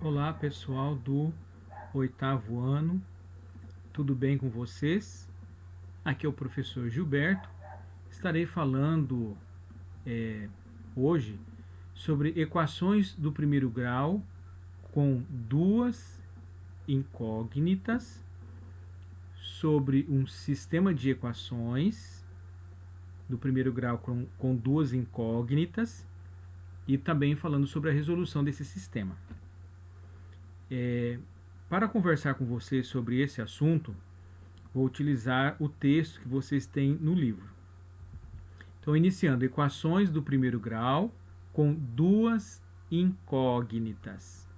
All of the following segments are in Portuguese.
Olá pessoal do oitavo ano, tudo bem com vocês? Aqui é o professor Gilberto. Estarei falando hoje sobre equações do primeiro grau com duas incógnitas, sobre um sistema de equações do primeiro grau com duas incógnitas e também falando sobre a resolução desse sistema. Para conversar com vocês sobre esse assunto, vou utilizar o texto que vocês têm no livro. Então, iniciando, equações do primeiro grau com duas incógnitas.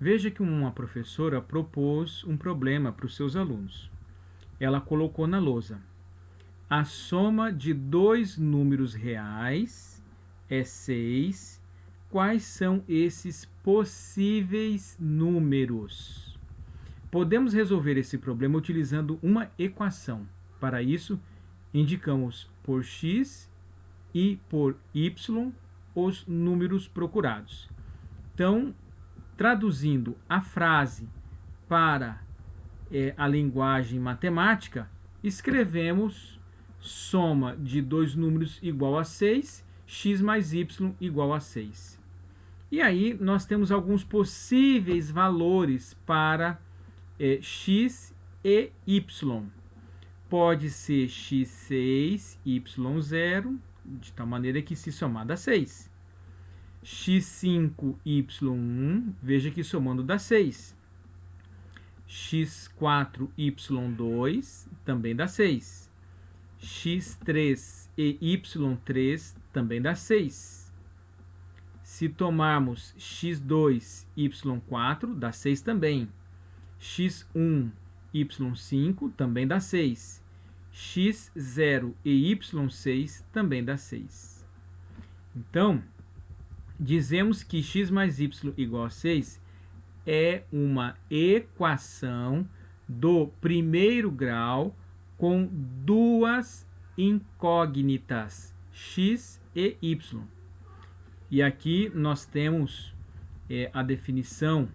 Veja que uma professora propôs um problema para os seus alunos. Ela colocou na lousa: a soma de dois números reais é 6. Quais são esses possíveis números? Podemos resolver esse problema utilizando uma equação. Para isso, indicamos por x e por y os números procurados. Então, traduzindo a frase para a linguagem matemática, escrevemos soma de dois números igual a 6, x mais y igual a 6. E aí nós temos alguns possíveis valores para x e y. Pode ser x6, y0, de tal maneira que se somar dá 6. x5, y1, veja que somando dá 6. x4, y2, também dá 6. x3 e y3 também dá 6. Se tomarmos x2, y4, dá 6 também. x1, y5 também dá 6. x0 e y6 também dá 6. Então, dizemos que x mais y igual a 6 é uma equação do primeiro grau com duas incógnitas, x e y. E aqui nós temos a definição,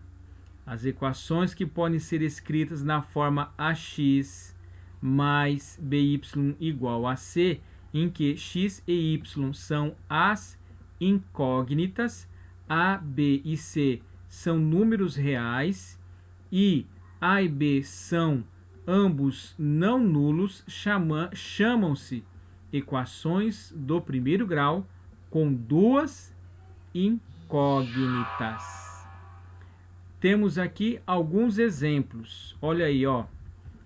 as equações que podem ser escritas na forma ax mais by igual a c, em que x e y são as incógnitas, a, b e c são números reais e a e b são ambos não nulos, chamam-se equações do primeiro grau com duas incógnitas. Temos aqui alguns exemplos. Olha aí, ó.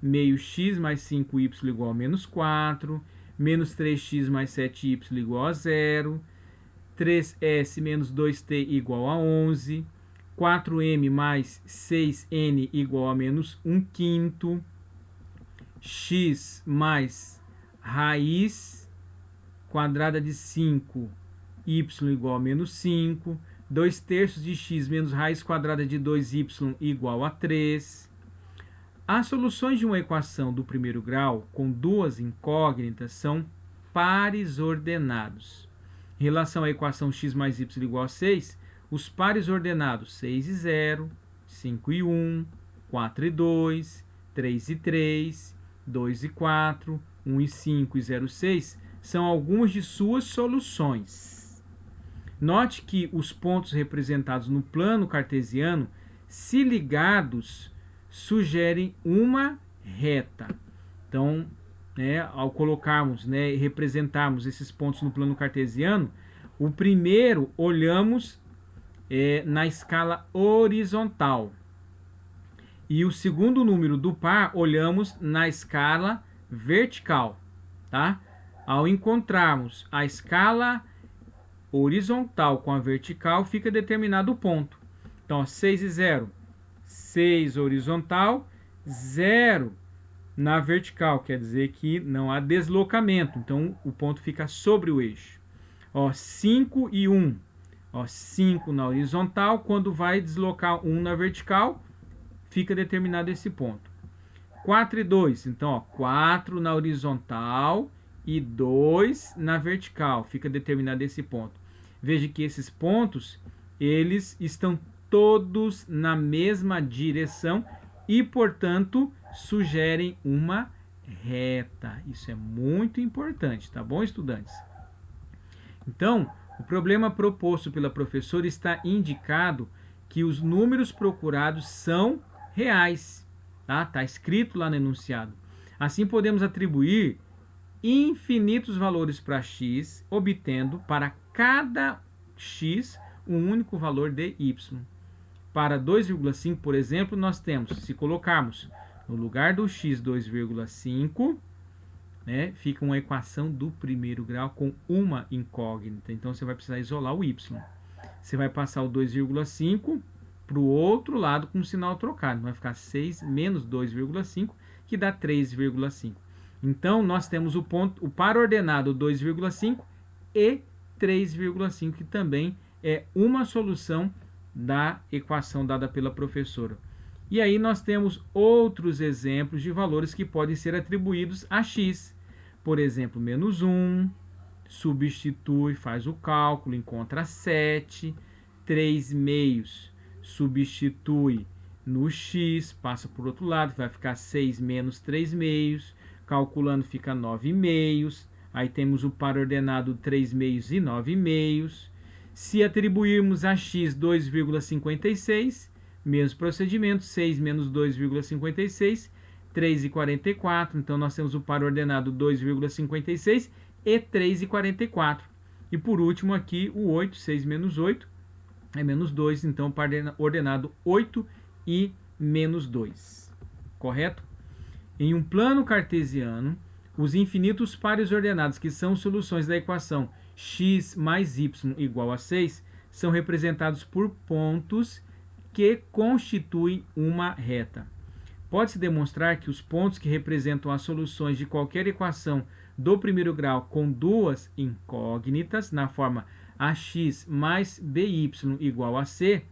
Meio x mais 5y igual a menos 4, menos 3x mais 7y igual a 0, 3s menos 2t igual a 11, 4m mais 6n igual a menos 1/5, x mais raiz quadrada de 5, y igual a menos 5, 2/3 de x menos raiz quadrada de 2y igual a 3. As soluções de uma equação do primeiro grau com duas incógnitas são pares ordenados. Em relação à equação x mais y igual a 6, os pares ordenados 6 e 0, 5 e 1, 4 e 2, 3 e 3, 2 e 4, 1 e 5 e 0 e 6 são algumas de suas soluções. Note que os pontos representados no plano cartesiano, se ligados, sugerem uma reta. Então, ao colocarmos e representarmos esses pontos no plano cartesiano, o primeiro olhamos na escala horizontal. E o segundo número do par olhamos na escala vertical. Tá? Ao encontrarmos a escala horizontal com a vertical, fica determinado o ponto. Então, 6 e 0, 6 horizontal, 0 na vertical, quer dizer que não há deslocamento, então o ponto fica sobre o eixo. 5 e 1, 5 na horizontal, quando vai deslocar 1 na vertical, fica determinado esse ponto. 4 e 2, então 4 na horizontal e 2 na vertical, fica determinado esse ponto. Veja que esses pontos, eles estão todos na mesma direção e, portanto, sugerem uma reta. Isso é muito importante, tá bom, estudantes? Então, o problema proposto pela professora está indicado que os números procurados são reais, tá? Tá escrito lá no enunciado. Assim, podemos atribuir infinitos valores para x, obtendo para cada x um único valor de y. Para 2,5, por exemplo, nós temos, se colocarmos no lugar do x 2,5, né, fica uma equação do primeiro grau com uma incógnita. Então, você vai precisar isolar o y. Você vai passar o 2,5 para o outro lado com o sinal trocado. Vai ficar 6 menos 2,5, que dá 3,5. Então, nós temos o par ordenado 2,5 e 3,5, que também é uma solução da equação dada pela professora. E aí nós temos outros exemplos de valores que podem ser atribuídos a x. Por exemplo, menos 1, substitui, faz o cálculo, encontra 7, 3 meios, substitui no x, passa por outro lado, vai ficar 6 menos 3 meios, calculando fica 9 meios, aí temos o par ordenado 3 meios e 9 meios. Se atribuirmos a x 2,56, mesmo procedimento, 6 menos 2,56, 3,44. Então, nós temos o par ordenado 2,56 e 3,44. E por último aqui o 8, 6 menos 8 é menos 2. Então, par ordenado 8 e menos 2. Correto? Em um plano cartesiano, os infinitos pares ordenados, que são soluções da equação x mais y igual a 6, são representados por pontos que constituem uma reta. Pode-se demonstrar que os pontos que representam as soluções de qualquer equação do primeiro grau com duas incógnitas, na forma ax mais by igual a c,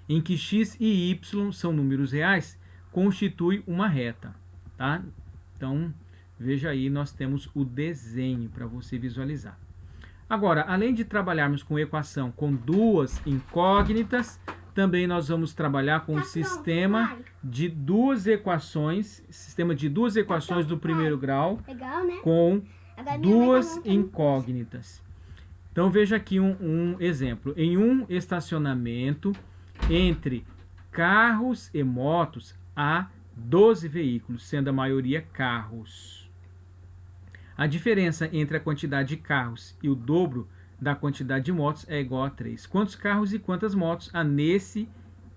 em que x e y são números reais, constitui uma reta, tá? Então, veja aí, nós temos o desenho para você visualizar. Agora, além de trabalharmos com equação com duas incógnitas, também nós vamos trabalhar com um sistema de duas equações, do primeiro grau com duas incógnitas. Então, veja aqui um exemplo. Em um estacionamento entre carros e motos, há 12 veículos, sendo a maioria carros. A diferença entre a quantidade de carros e o dobro da quantidade de motos é igual a 3. Quantos carros e quantas motos há nesse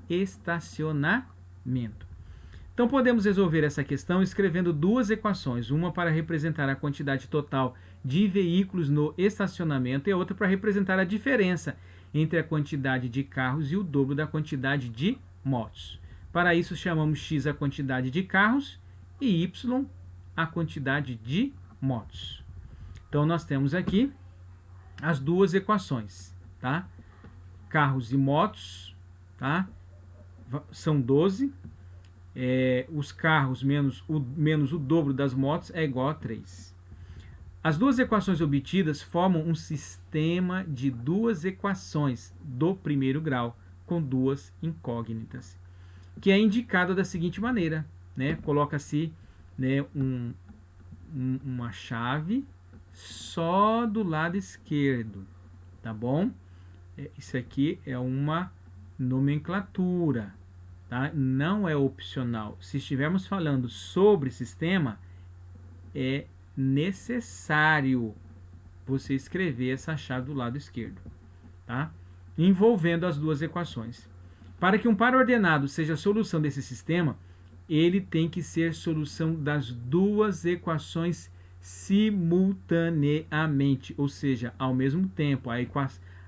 estacionamento? Então, podemos resolver essa questão escrevendo duas equações, uma para representar a quantidade total de veículos no estacionamento e a outra para representar a diferença entre a quantidade de carros e o dobro da quantidade de motos. Para isso, chamamos x a quantidade de carros e y a quantidade de motos. Então, nós temos aqui as duas equações, tá? Carros e motos, tá? São 12. Os carros menos o dobro das motos é igual a 3. As duas equações obtidas formam um sistema de duas equações do primeiro grau com duas incógnitas, que é indicado da seguinte maneira, né? Coloca-se, né, uma chave só do lado esquerdo, tá bom? Isso aqui é uma nomenclatura, tá? Não é opcional. Se estivermos falando sobre sistema, é necessário você escrever essa chave do lado esquerdo, tá? Envolvendo as duas equações. Para que um par ordenado seja a solução desse sistema, ele tem que ser solução das duas equações simultaneamente, ou seja, ao mesmo tempo.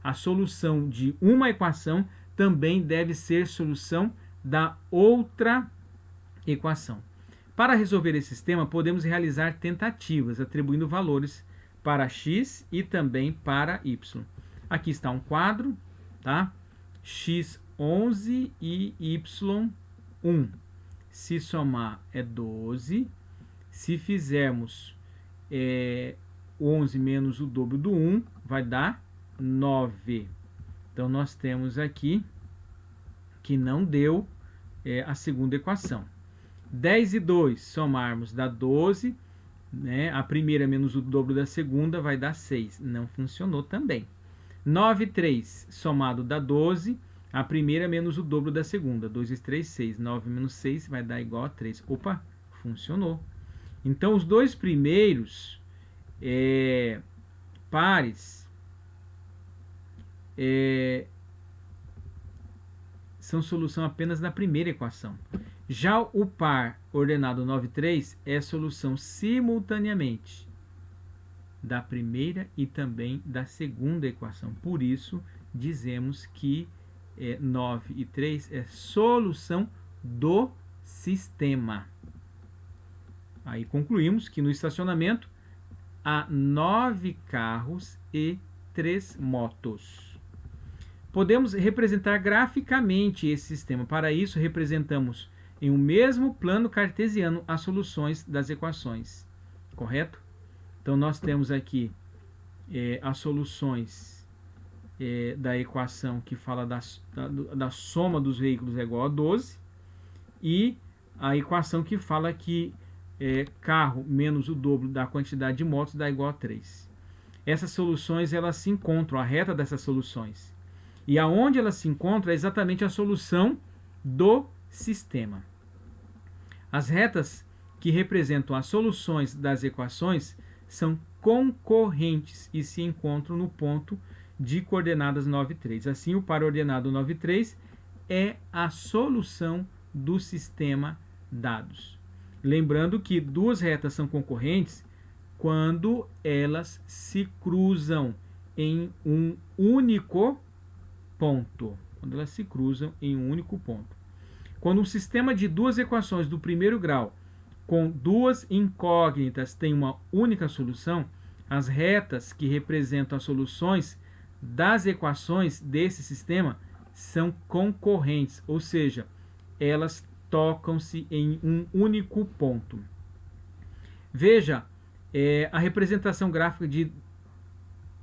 A solução de uma equação também deve ser solução da outra equação. Para resolver esse sistema, podemos realizar tentativas, atribuindo valores para x e também para y. Aqui está um quadro, tá? x 11 e y 1. Se somar é 12. Se fizermos 11 menos o dobro do 1, vai dar 9. Então, nós temos aqui que não deu a segunda equação. 10 e 2 somarmos dá 12, né? A primeira menos o dobro da segunda vai dar 6. Não funcionou também. 9 e 3 somado dá 12, a primeira menos o dobro da segunda. 2 vezes 3, 6. 9 menos 6 vai dar igual a 3. Opa, funcionou. Então, os dois primeiros pares são solução apenas da primeira equação. Já o par ordenado 9 e 3 é solução simultaneamente da primeira e também da segunda equação. Por isso, dizemos que 9 e 3 é solução do sistema. Aí concluímos que no estacionamento há 9 carros e 3 motos. Podemos representar graficamente esse sistema. Para isso, representamos em um mesmo plano cartesiano as soluções das equações. Correto? Então, nós temos aqui as soluções da equação que fala da soma dos veículos é igual a 12 e a equação que fala que carro menos o dobro da quantidade de motos dá igual a 3. Essas soluções elas se encontram, a reta dessas soluções. E aonde elas se encontram é exatamente a solução do sistema. As retas que representam as soluções das equações são concorrentes e se encontram no ponto de coordenadas 9 e 3. Assim, o par ordenado 9 e 3 é a solução do sistema dados. Lembrando que duas retas são concorrentes quando elas se cruzam em um único ponto. Quando elas se cruzam em um único ponto. Quando um sistema de duas equações do primeiro grau com duas incógnitas tem uma única solução, as retas que representam as soluções das equações desse sistema são concorrentes, ou seja, elas tocam-se em um único ponto. Veja a representação gráfica de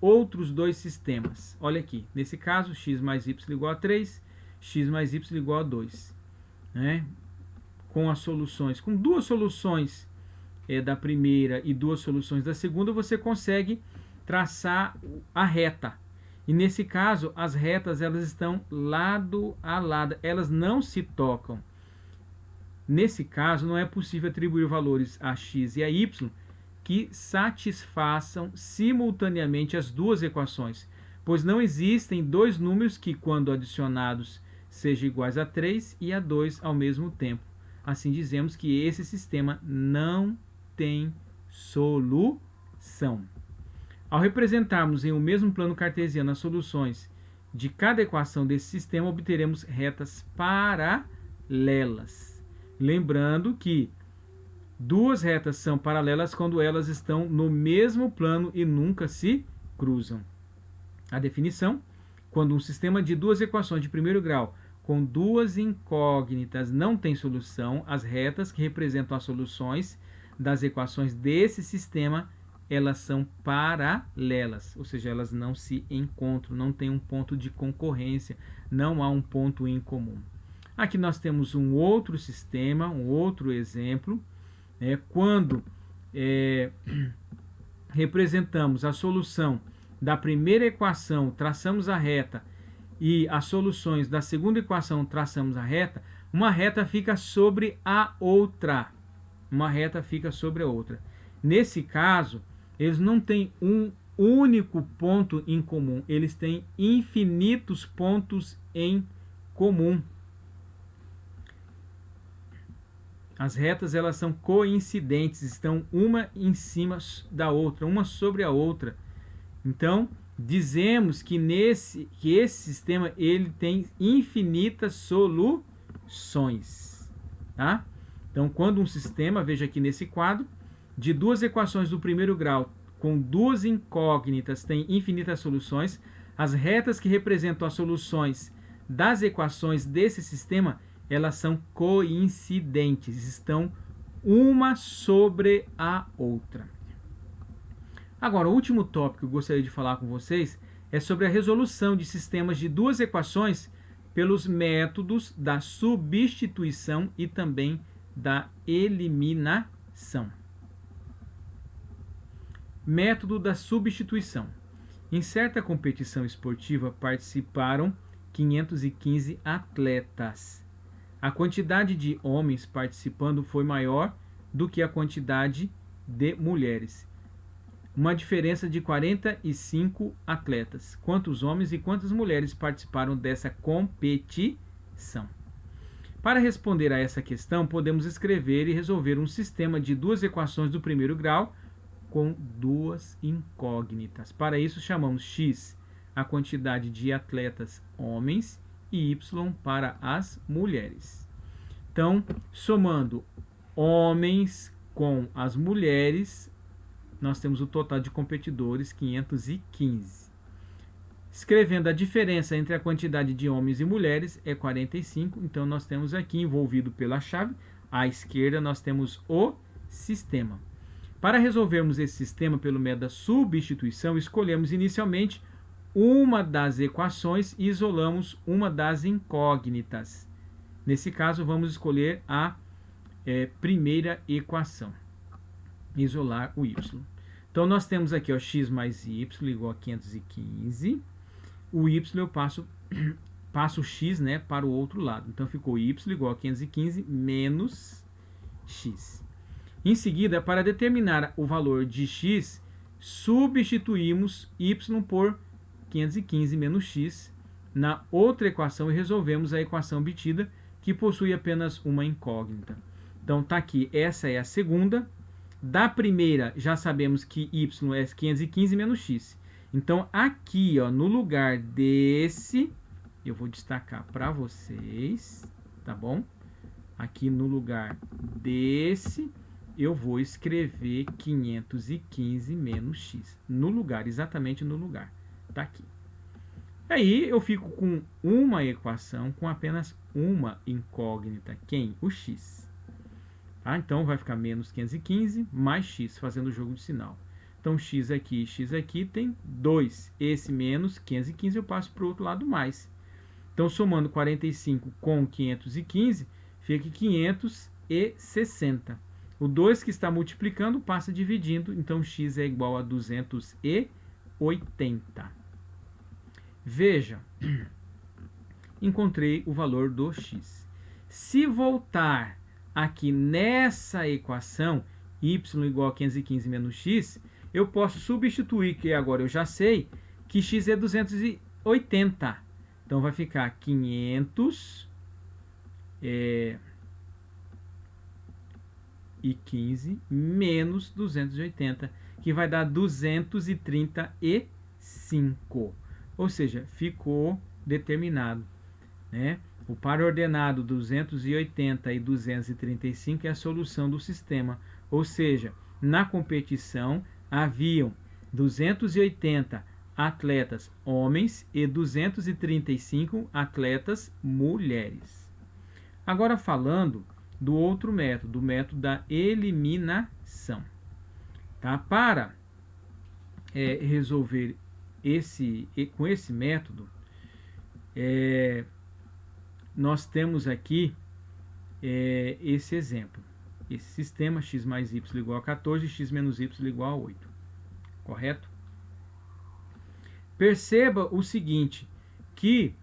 outros dois sistemas. Olha aqui, nesse caso, x mais y igual a 3, x mais y igual a 2. Né? Com as soluções, com duas soluções da primeira e duas soluções da segunda, você consegue traçar a reta. E nesse caso, as retas elas estão lado a lado, elas não se tocam. Nesse caso, não é possível atribuir valores a x e a y que satisfaçam simultaneamente as duas equações, pois não existem dois números que, quando adicionados, sejam iguais a 3 e a 2 ao mesmo tempo. Assim, dizemos que esse sistema não tem solução. Ao representarmos em um mesmo plano cartesiano as soluções de cada equação desse sistema, obteremos retas paralelas. Lembrando que duas retas são paralelas quando elas estão no mesmo plano e nunca se cruzam. A definição: quando um sistema de duas equações de primeiro grau com duas incógnitas não tem solução, as retas que representam as soluções das equações desse sistema, elas são paralelas, ou seja, elas não se encontram, não tem um ponto de concorrência, não há um ponto em comum. Aqui nós temos um outro sistema, um outro exemplo, quando representamos a solução da primeira equação, traçamos a reta, e as soluções da segunda equação, traçamos a reta, uma reta fica sobre a outra. Uma reta fica sobre a outra. Nesse caso, eles não têm um único ponto em comum, eles têm infinitos pontos em comum. As retas elas são coincidentes, estão uma em cima da outra, uma sobre a outra. Então, dizemos que esse sistema ele tem infinitas soluções. Tá? Então, quando um sistema, veja aqui nesse quadro, de duas equações do primeiro grau com duas incógnitas tem infinitas soluções, as retas que representam as soluções das equações desse sistema, elas são coincidentes, estão uma sobre a outra. Agora, o último tópico que eu gostaria de falar com vocês é sobre a resolução de sistemas de duas equações pelos métodos da substituição e também da eliminação. Método da substituição. Em certa competição esportiva participaram 515 atletas. A quantidade de homens participando foi maior do que a quantidade de mulheres. Uma diferença de 45 atletas. Quantos homens e quantas mulheres participaram dessa competição? Para responder a essa questão, podemos escrever e resolver um sistema de duas equações do primeiro grau com duas incógnitas. Para isso, chamamos x a quantidade de atletas homens e y para as mulheres. Então, somando homens com as mulheres, nós temos o total de competidores, 515. Escrevendo a diferença entre a quantidade de homens e mulheres é 45, então nós temos aqui envolvido pela chave, à esquerda nós temos o sistema. Para resolvermos esse sistema pelo método da substituição, escolhemos inicialmente uma das equações e isolamos uma das incógnitas. Nesse caso, vamos escolher a primeira equação, isolar o y. Então, nós temos aqui ó, x mais y igual a 515. O y eu passo o x, né, para o outro lado. Então, ficou y igual a 515 menos x. Em seguida, para determinar o valor de x, substituímos y por 515 menos x na outra equação e resolvemos a equação obtida, que possui apenas uma incógnita. Então, está aqui, essa é a segunda. Da primeira, já sabemos que y é 515 menos x. Então, aqui, ó, no lugar desse, eu vou destacar para vocês, tá bom? Aqui no lugar desse, eu vou escrever 515 menos x. No lugar, exatamente no lugar. Tá aqui. Aí, eu fico com uma equação com apenas uma incógnita. Quem? O x. Tá? Então, vai ficar menos 515 mais x, fazendo o jogo de sinal. Então, x aqui tem 2. Esse menos 515 eu passo para o outro lado mais. Então, somando 45 com 515, fica 560. O 2 que está multiplicando passa dividindo, então x é igual a 280. Veja, encontrei o valor do x. Se voltar aqui nessa equação, y igual a 515 menos x, eu posso substituir, que agora eu já sei, que x é 280. Então, vai ficar 515 menos 280, que vai dar 235. Ou seja, ficou determinado, né? O par ordenado 280 e 235 é a solução do sistema. Ou seja, na competição haviam 280 atletas homens e 235 atletas mulheres. Agora falando do outro método, o método da eliminação. Tá? Para resolver com esse método, nós temos aqui esse exemplo. Esse sistema x mais y igual a 14, x menos y igual a 8. Correto? Perceba o seguinte, que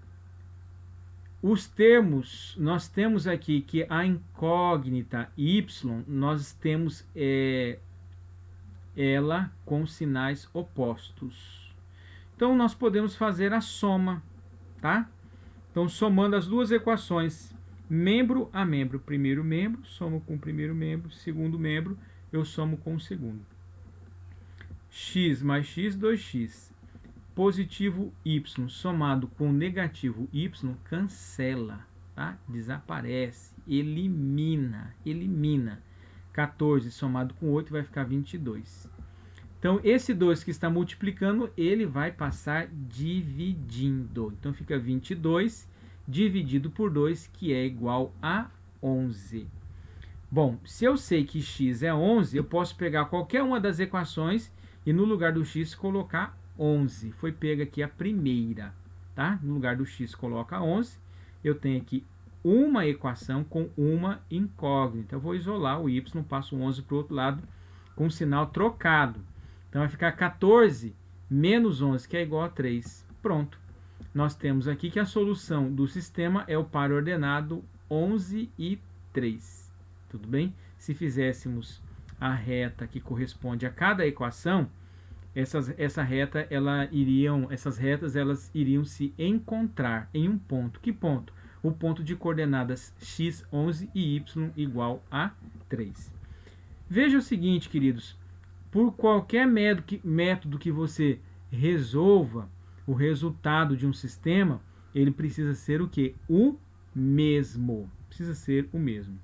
os termos, nós temos aqui que a incógnita y, nós temos ela com sinais opostos. Então, nós podemos fazer a soma, tá? Então, somando as duas equações, membro a membro, primeiro membro, somo com o primeiro membro, segundo membro, eu somo com o segundo. X mais x, 2x. Positivo y somado com negativo y cancela, tá? Desaparece, elimina. 14 somado com 8 vai ficar 22. Então, esse 2 que está multiplicando, ele vai passar dividindo. Então, fica 22 dividido por 2, que é igual a 11. Bom, se eu sei que x é 11, eu posso pegar qualquer uma das equações e no lugar do x colocar 11. Foi pega aqui a primeira, tá? No lugar do x coloca 11. eu tenho aqui uma equação com uma incógnita. Eu vou isolar o y, passo 11 para o outro lado com o sinal trocado. Então vai ficar 14 menos 11, que é igual a 3. Pronto. Nós temos aqui que a solução do sistema é o par ordenado 11 e 3. Tudo bem? Se fizéssemos a reta que corresponde a cada equação, essas retas elas iriam se encontrar em um ponto. Que ponto? O ponto de coordenadas x11 e y igual a 3. Veja o seguinte, queridos, por qualquer método que você resolva o resultado de um sistema, ele precisa ser o quê? O mesmo. Precisa ser o mesmo.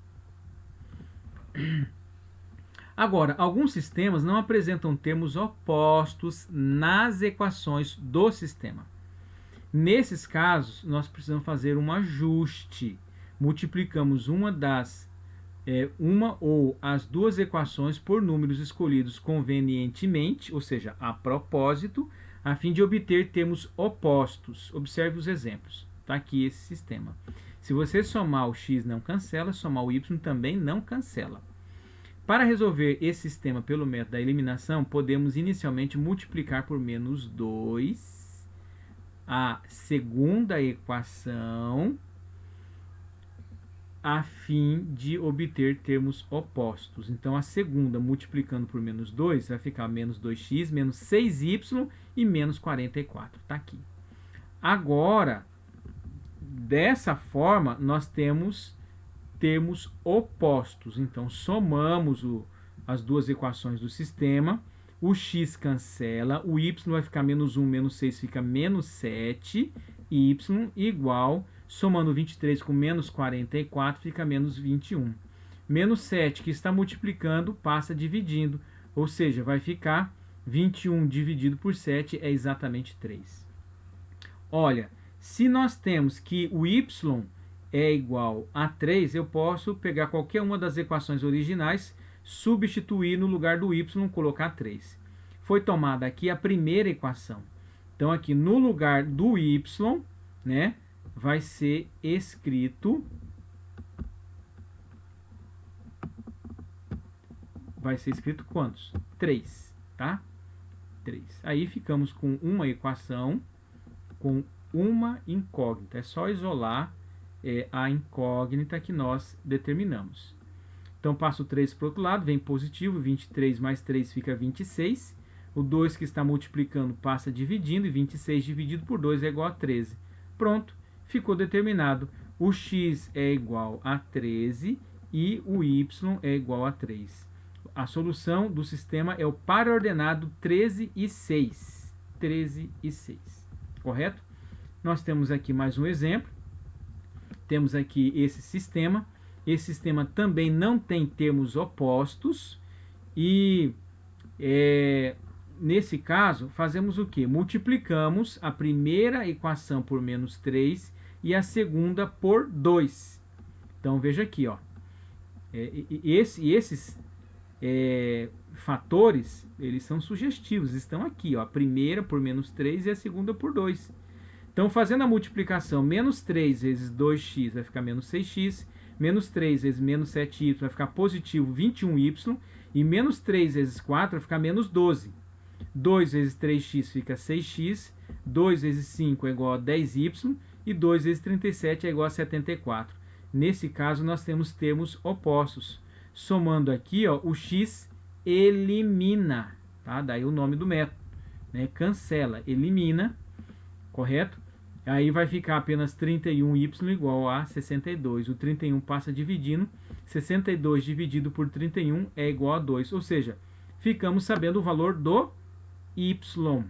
Agora, alguns sistemas não apresentam termos opostos nas equações do sistema. Nesses casos, nós precisamos fazer um ajuste. Multiplicamos uma ou as duas equações por números escolhidos convenientemente, ou seja, a propósito, a fim de obter termos opostos. Observe os exemplos. Está aqui esse sistema. Se você somar o x não cancela, somar o y também não cancela. Para resolver esse sistema pelo método da eliminação, podemos inicialmente multiplicar por menos 2 a segunda equação a fim de obter termos opostos. Então, a segunda multiplicando por menos 2 vai ficar menos 2x, menos 6y e menos 44. Está aqui. Agora, dessa forma, nós temos termos opostos. Então, somamos as duas equações do sistema. O x cancela, o y vai ficar menos 1, menos 6 fica menos 7, y igual, somando 23 com menos 44, fica menos 21. Menos 7, que está multiplicando, passa dividindo, ou seja, vai ficar 21 dividido por 7 é exatamente 3. Olha, se nós temos que o y é igual a 3, eu posso pegar qualquer uma das equações originais, substituir no lugar do y, colocar 3. Foi tomada aqui a primeira equação. Então, aqui no lugar do y, né, vai ser escrito... Vai ser escrito quantos? 3, tá? 3. Aí ficamos com uma equação com uma incógnita. É só isolar a incógnita que nós determinamos. Então, passo 3 para o outro lado, vem positivo, 23 mais 3 fica 26. O 2 que está multiplicando passa dividindo, e 26 dividido por 2 é igual a 13. Pronto, ficou determinado. O x é igual a 13 e o y é igual a 3. A solução do sistema é o par ordenado 13 e 6. 13 e 6. Correto? Nós temos aqui mais um exemplo. Temos aqui esse sistema. Esse sistema também não tem termos opostos. E nesse caso, fazemos o quê? Multiplicamos a primeira equação por menos 3 e a segunda por 2. Então, veja aqui, ó. Esses fatores, eles são sugestivos, estão aqui, ó. A primeira por menos 3 e a segunda por 2. Então, fazendo a multiplicação, menos 3 vezes 2x vai ficar menos 6x, menos 3 vezes menos 7y vai ficar positivo 21y, e menos 3 vezes 4 vai ficar menos 12. 2 vezes 3x fica 6x, 2 vezes 5 é igual a 10y, e 2 vezes 37 é igual a 74. Nesse caso, nós temos termos opostos. Somando aqui, ó, o x elimina, tá? Daí o nome do método, né? Cancela, elimina, correto? Aí vai ficar apenas 31y igual a 62. O 31 passa dividindo. 62 dividido por 31 é igual a 2. Ou seja, ficamos sabendo o valor do y.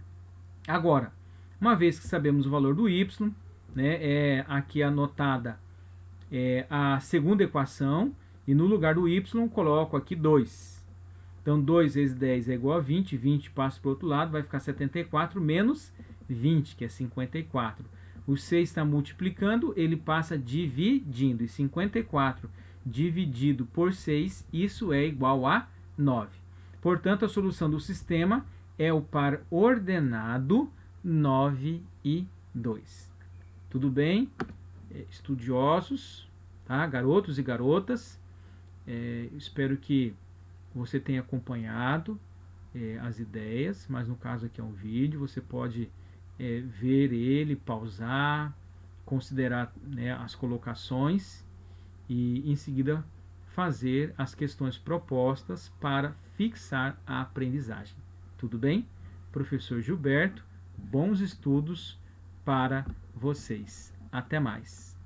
Agora, uma vez que sabemos o valor do y, né, aqui anotada a segunda equação. E no lugar do y, coloco aqui 2. Então, 2 vezes 10 é igual a 20. 20 passa para o outro lado, vai ficar 74 menos 20, que é 54. O 6 está multiplicando, ele passa dividindo. E 54 dividido por 6, isso é igual a 9. Portanto, a solução do sistema é o par ordenado 9 e 2. Tudo bem? estudiosos, tá? Garotos e garotas. Espero que você tenha acompanhado as ideias, mas no caso aqui é um vídeo, você pode ver ele, pausar, considerar, né, as colocações e em seguida fazer as questões propostas para fixar a aprendizagem. Tudo bem? Professor Gilberto, bons estudos para vocês. Até mais.